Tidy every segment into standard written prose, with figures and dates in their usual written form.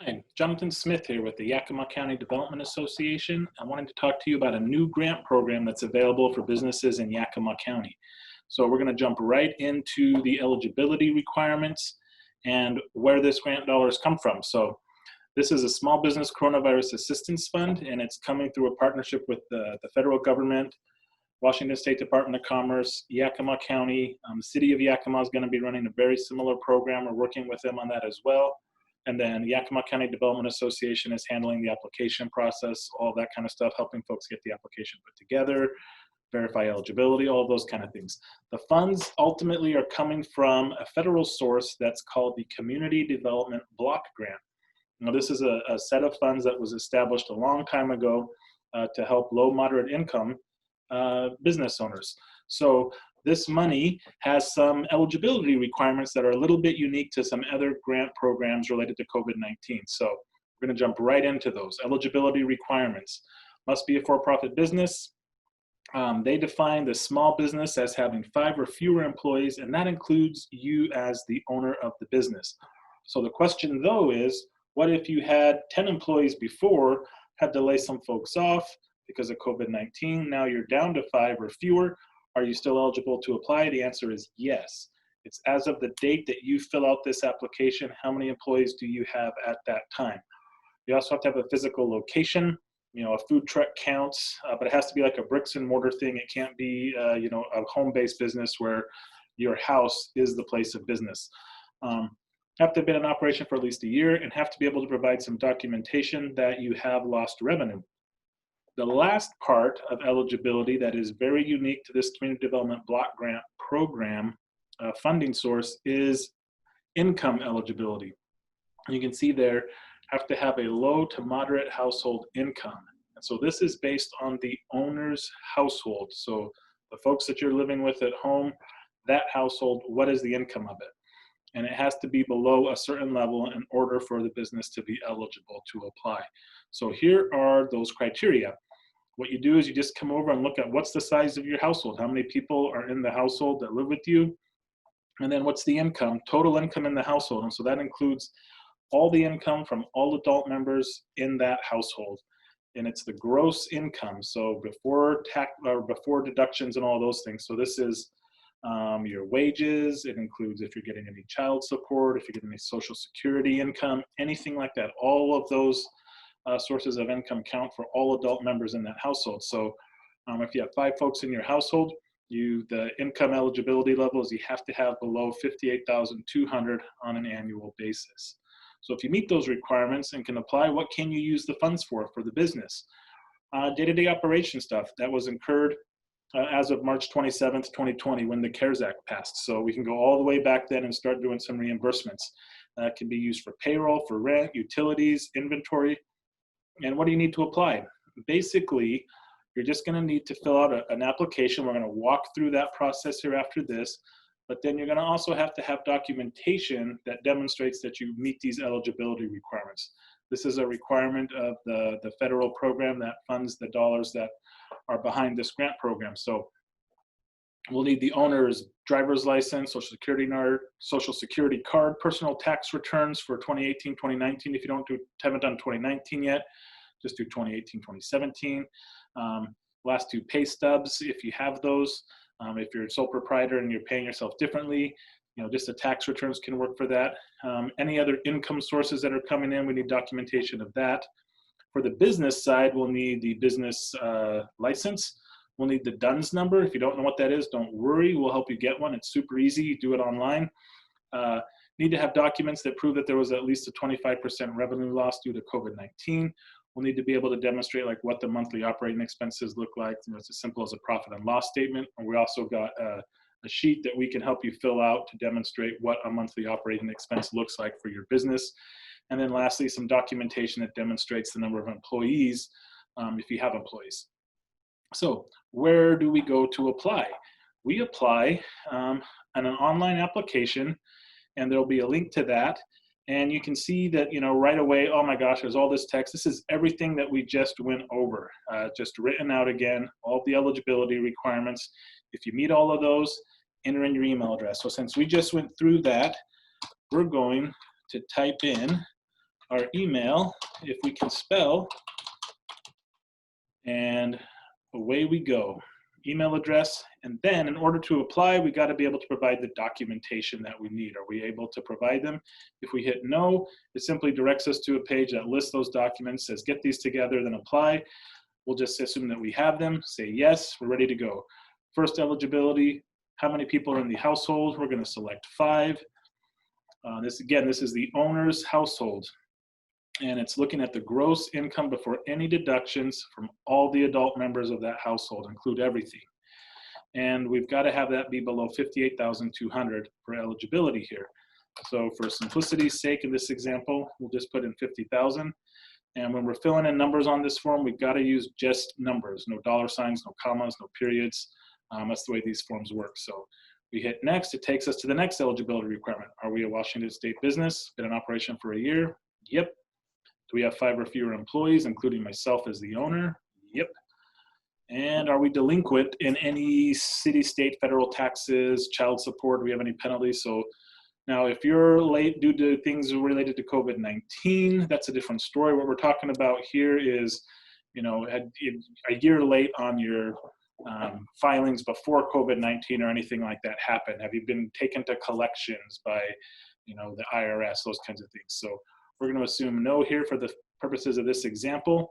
Hi, Jonathan Smith here with the Yakima County Development Association. I wanted to talk to you about a new grant program that's available for businesses in Yakima County. So we're going to jump right into the eligibility requirements and where this grant dollars come from. So this is a small business coronavirus assistance fund, and it's coming through a partnership with the federal government, Washington State Department of Commerce, Yakima County. The city of Yakima is going to be running a very similar program. We're working with them on that as well. And then Yakima County Development Association is handling the application process, all that kind of stuff, helping folks get the application put together, verify eligibility, all those kind of things. The funds ultimately are coming from a federal source that's called the Community Development Block Grant. Now, this is a set of funds that was established a long time ago to help low, moderate income business owners. So this money has some eligibility requirements that are a little bit unique to some other grant programs related to COVID-19. So we're going to jump right into those. Eligibility requirements. Must be a for-profit business. They define the small business as having 5 or fewer employees, and that includes you as the owner of the business. So the question though is, what if you had 10 employees before, had to lay some folks off because of COVID-19, now you're down to 5 or fewer? Are you still eligible to apply? The answer is yes. It's as of the date that you fill out this application, how many employees do you have at that time? You also have to have a physical location. You know, a food truck counts, but it has to be like a bricks and mortar thing. It can't be, a home-based business where your house is the place of business. Have to have been in operation for at least a year and have to be able to provide some documentation that you have lost revenue. The last part of eligibility that is very unique to this Community Development Block Grant program funding source is income eligibility. You can see there, have to have a low to moderate household income. And so this is based on the owner's household. So the folks that you're living with at home, that household, what is the income of it? And it has to be below a certain level in order for the business to be eligible to apply. So here are those criteria. What you do is you just come over and look at what's the size of your household, how many people are in the household that live with you, and then what's the income, total income in the household. And so that includes all the income from all adult members in that household. And it's the gross income, so before tax or before deductions and all those things. So this is your wages. It includes if you're getting any child support, if you're getting any social security income, anything like that. All of those sources of income count for all adult members in that household. So if you have 5 folks in your household, the income eligibility level is you have to have below $58,200 on an annual basis. So if you meet those requirements and can apply, what can you use the funds for the business? Day-to-day operation stuff that was incurred as of March 27th, 2020, when the CARES Act passed. So we can go all the way back then and start doing some reimbursements. It can be used for payroll, for rent, utilities, inventory. And what do you need to apply? Basically, you're just going to need to fill out an application. We're going to walk through that process here after this, but then you're going to also have to have documentation that demonstrates that you meet these eligibility requirements. This is a requirement of the federal program that funds the dollars that are behind this grant program. So we'll need the owner's driver's license, social security card, personal tax returns for 2018, 2019. If you haven't done 2019 yet, just do 2018, 2017. Last 2 pay stubs, if you have those. If you're a sole proprietor and you're paying yourself differently, just the tax returns can work for that. Any other income sources that are coming in, we need documentation of that. For the business side, we'll need the business license. We'll need the DUNS number. If you don't know what that is, don't worry. We'll help you get one. It's super easy. You do it online. Need to have documents that prove that there was at least a 25% revenue loss due to COVID-19. We'll need to be able to demonstrate like what the monthly operating expenses look like. It's as simple as a profit and loss statement. And we also got a sheet that we can help you fill out to demonstrate what a monthly operating expense looks like for your business. And then lastly, some documentation that demonstrates the number of employees if you have employees. So where do we go to apply? We apply on an online application, and there'll be a link to that. And you can see that, right away, oh my gosh, there's all this text. This is everything that we just went over, just written out again, all the eligibility requirements. If you meet all of those, enter in your email address. So since we just went through that, we're going to type in our email, if we can spell, and away we go. Email address, and then in order to apply, we got to be able to provide the documentation that we need. Are we able to provide them? If we hit no, it simply directs us to a page that lists those documents, says get these together, then apply. We'll just assume that we have them, say yes, we're ready to go. First eligibility, how many people are in the household? We're going to select 5. This is the owner's household. And it's looking at the gross income before any deductions from all the adult members of that household, include everything. And we've got to have that be below 58,200 for eligibility here. So for simplicity's sake, in this example, we'll just put in 50,000. And when we're filling in numbers on this form, we've got to use just numbers, no dollar signs, no commas, no periods. That's the way these forms work. So we hit next, it takes us to the next eligibility requirement. Are we a Washington State business, been in operation for a year? Yep. Do we have 5 or fewer employees, including myself as the owner? Yep. And are we delinquent in any city, state, federal taxes, child support? Do we have any penalties? So now if you're late due to things related to COVID-19, that's a different story. What we're talking about here is, you know, a year late on your filings before COVID-19 or anything like that happened. Have you been taken to collections by, you know, the IRS, those kinds of things. So we're going to assume no here for the purposes of this example.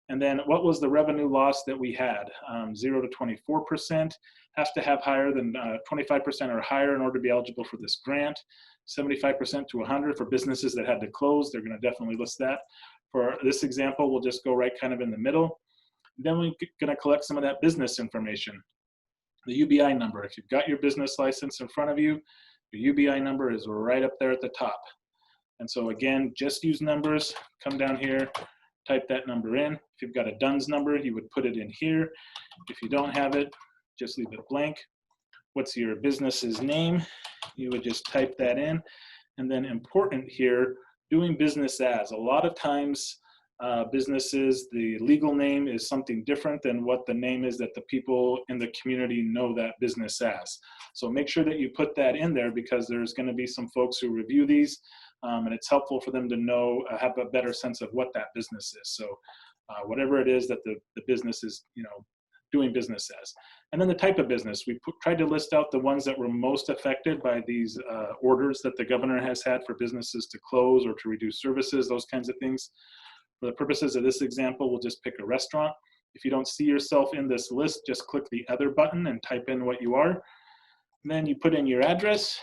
And then what was the revenue loss that we had? 0 to 24%, has to have higher than 25% or higher in order to be eligible for this grant. 75% to 100 for businesses that had to close, they're going to definitely list that. For this example, we'll just go right kind of in the middle. Then we're going to collect some of that business information. The UBI number, if you've got your business license in front of you, your UBI number is right up there at the top. And so again, just use numbers, come down here, type that number in. If you've got a DUNS number, you would put it in here. If you don't have it, just leave it blank. What's your business's name? You would just type that in. And then important here, doing business as. A lot of times businesses, the legal name is something different than what the name is that the people in the community know that business as. So make sure that you put that in there, because there's going to be some folks who review these. And it's helpful for them to know, have a better sense of what that business is. So whatever it is that the business is, you know, doing business as. And then the type of business, we tried to list out the ones that were most affected by these orders that the governor has had for businesses to close or to reduce services, those kinds of things. For the purposes of this example, we'll just pick a restaurant. If you don't see yourself in this list, just click the other button and type in what you are. And then you put in your address,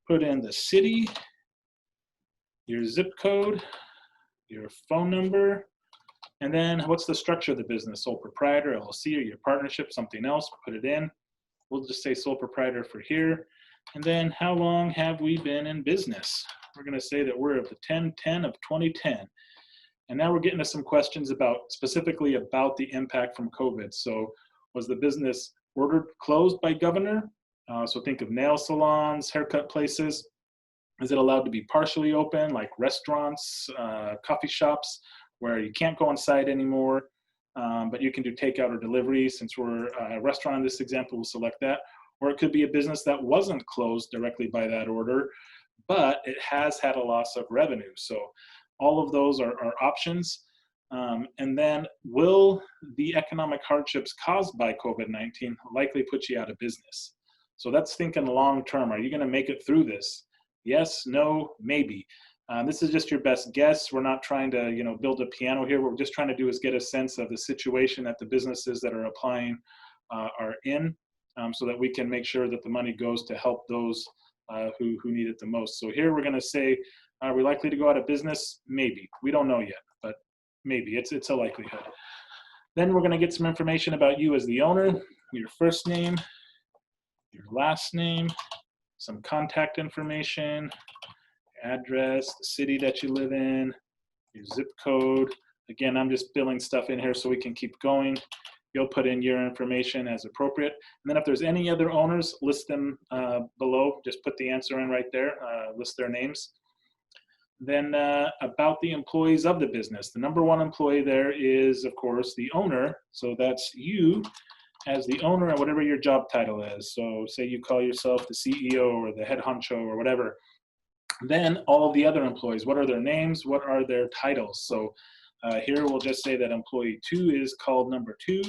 put in the city, your zip code, your phone number, and then what's the structure of the business? Sole proprietor, LLC, or your partnership, something else, put it in. We'll just say sole proprietor for here. And then how long have we been in business? We're going to say that we're of the 10/10 of 2010. And now we're getting to some questions about, specifically about the impact from COVID. So was the business ordered closed by governor? So think of nail salons, haircut places. Is it allowed to be partially open, like restaurants, coffee shops, where you can't go inside anymore, but you can do takeout or delivery? Since we're a restaurant in this example, we'll select that. Or it could be a business that wasn't closed directly by that order, but it has had a loss of revenue. So all of those are options. And then will the economic hardships caused by COVID-19 likely put you out of business? So that's thinking long term. Are you going to make it through this? Yes, no, maybe. This is just your best guess. We're not trying to, you know, build a piano here. What we're just trying to do is get a sense of the situation that the businesses that are applying are in, so that we can make sure that the money goes to help those who need it the most. So here we're going to say, are we likely to go out of business? Maybe. We don't know yet, but maybe. It's a likelihood. Then we're going to get some information about you as the owner, your first name, your last name, some contact information, address, the city that you live in, your zip code. Again, I'm just filling stuff in here so we can keep going. You'll put in your information as appropriate. And then if there's any other owners, list them below. Just put the answer in right there, list their names. Then about the employees of the business. The number one employee there is, of course, the owner. So that's you as the owner and whatever your job title is. So say you call yourself the CEO or the head honcho or whatever. Then all of the other employees, what are their names? What are their titles? So here we'll just say that employee 2 is called number 2,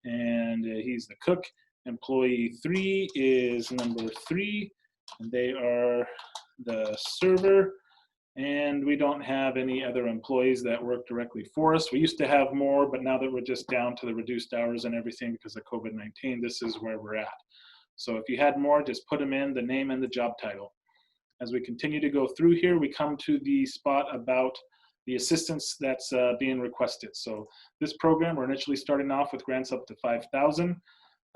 and he's the cook. Employee 3 is number 3, and they are the server. And we don't have any other employees that work directly for us. We used to have more, but now that we're just down to the reduced hours and everything because of COVID-19, this is where we're at. So if you had more, just put them in, the name and the job title. As we continue to go through here, we come to the spot about the assistance that's being requested. So this program, we're initially starting off with grants up to $5,000.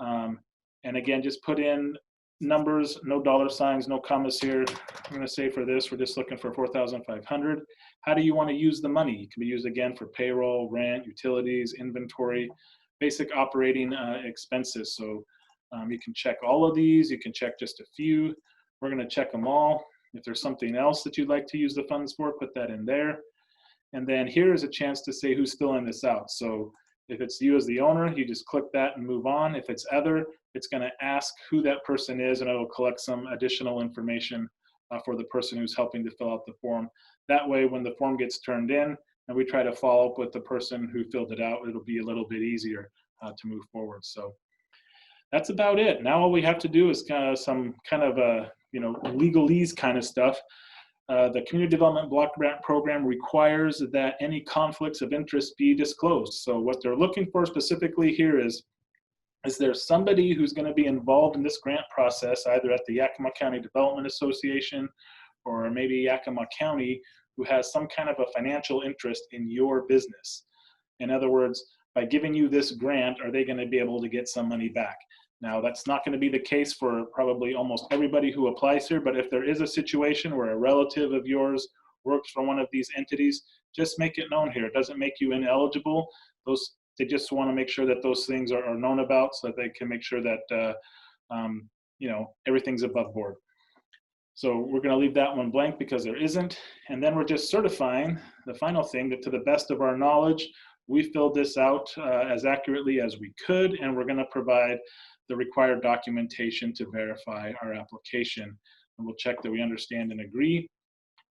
And again, just put in numbers, no dollar signs, no commas here. I'm going to say for this, we're just looking for $4,500. How do you want to use the money? It can be used again for payroll, rent, utilities, inventory, basic operating expenses. So you can check all of these. You can check just a few. We're going to check them all. If there's something else that you'd like to use the funds for, put that in there. And then here is a chance to say who's filling this out. So if it's you as the owner, you just click that and move on. If it's other, it's going to ask who that person is, and it'll collect some additional information for the person who's helping to fill out the form. That way, when the form gets turned in and we try to follow up with the person who filled it out, it'll be a little bit easier to move forward. So that's about it. Now all we have to do is some kind of legalese kind of stuff. The Community Development Block Grant Program requires that any conflicts of interest be disclosed. So what they're looking for specifically here is there somebody who's going to be involved in this grant process, either at the Yakima County Development Association or maybe Yakima County, who has some kind of a financial interest in your business? In other words, by giving you this grant, are they going to be able to get some money back? Now, that's not going to be the case for probably almost everybody who applies here, but if there is a situation where a relative of yours works for one of these entities, just make it known here. It doesn't make you ineligible. They just want to make sure that those things are known about so that they can make sure that everything's above board. So we're going to leave that one blank because there isn't. And then we're just certifying the final thing that to the best of our knowledge, we filled this out as accurately as we could, and we're going to provide the required documentation to verify our application. And we'll check that we understand and agree.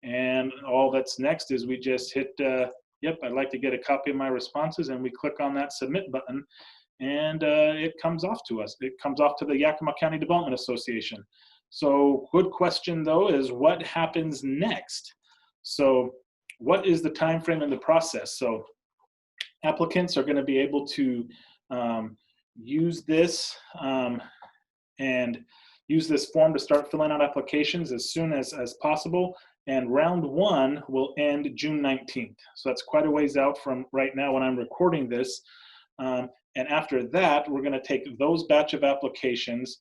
And all that's next is we just hit, yep, I'd like to get a copy of my responses, and we click on that submit button, and it comes off to us. It comes off to the Yakima County Development Association. So good question though is what happens next? So what is the time frame in the process? So applicants are going to be able to use this and use this form to start filling out applications as soon as possible. And round 1 will end June 19th. So that's quite a ways out from right now when I'm recording this. And after that, we're going to take those batch of applications,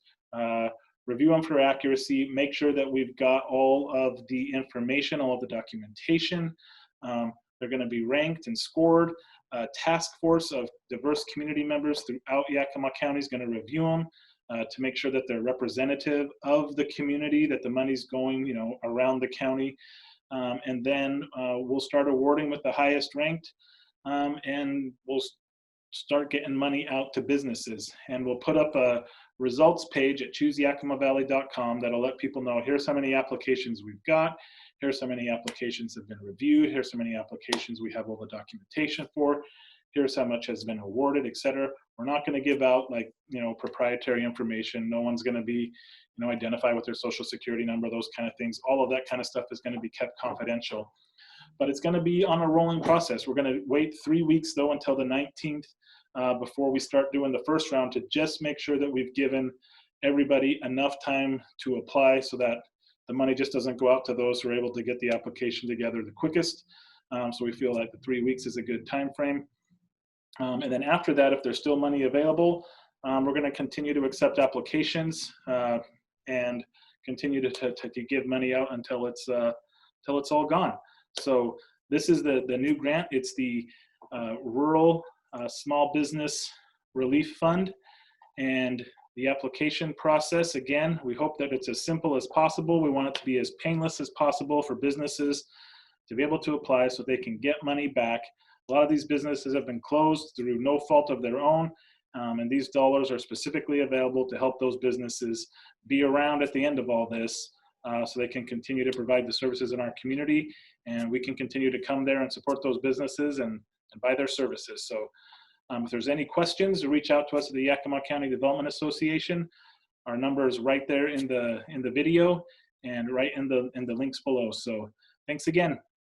review them for accuracy, make sure that we've got all of the information, all of the documentation. They're going to be ranked and scored. A task force of diverse community members throughout Yakima County is going to review them to make sure that they're representative of the community, that the money's going, around the county. And then we'll start awarding with the highest ranked, and we'll start getting money out to businesses. And we'll put up a results page at chooseyakimavalley.com that'll let people know here's how many applications we've got. Here's how many applications have been reviewed. Here's how many applications we have all the documentation for. Here's how much has been awarded, et cetera. We're not going to give out proprietary information. No one's going to be, identified with their social security number, those kind of things. All of that kind of stuff is going to be kept confidential. But it's going to be on a rolling process. We're going to wait 3 weeks though until the 19th before we start doing the first round to just make sure that we've given everybody enough time to apply so that the money just doesn't go out to those who are able to get the application together the quickest. So we feel like the 3 weeks is a good time frame. And then after that, if there's still money available, we're going to continue to accept applications and continue to give money out until it's all gone. So this is the new grant. It's the Rural Small Business Relief Fund. And the application process, again, we hope that it's as simple as possible. We want it to be as painless as possible for businesses to be able to apply so they can get money back. A lot of these businesses have been closed through no fault of their own, and these dollars are specifically available to help those businesses be around at the end of all this so they can continue to provide the services in our community, and we can continue to come there and support those businesses and buy their services. So if there's any questions, reach out to us at the Yakima County Development Association. Our number is right there in the video and right in the links below. So thanks again.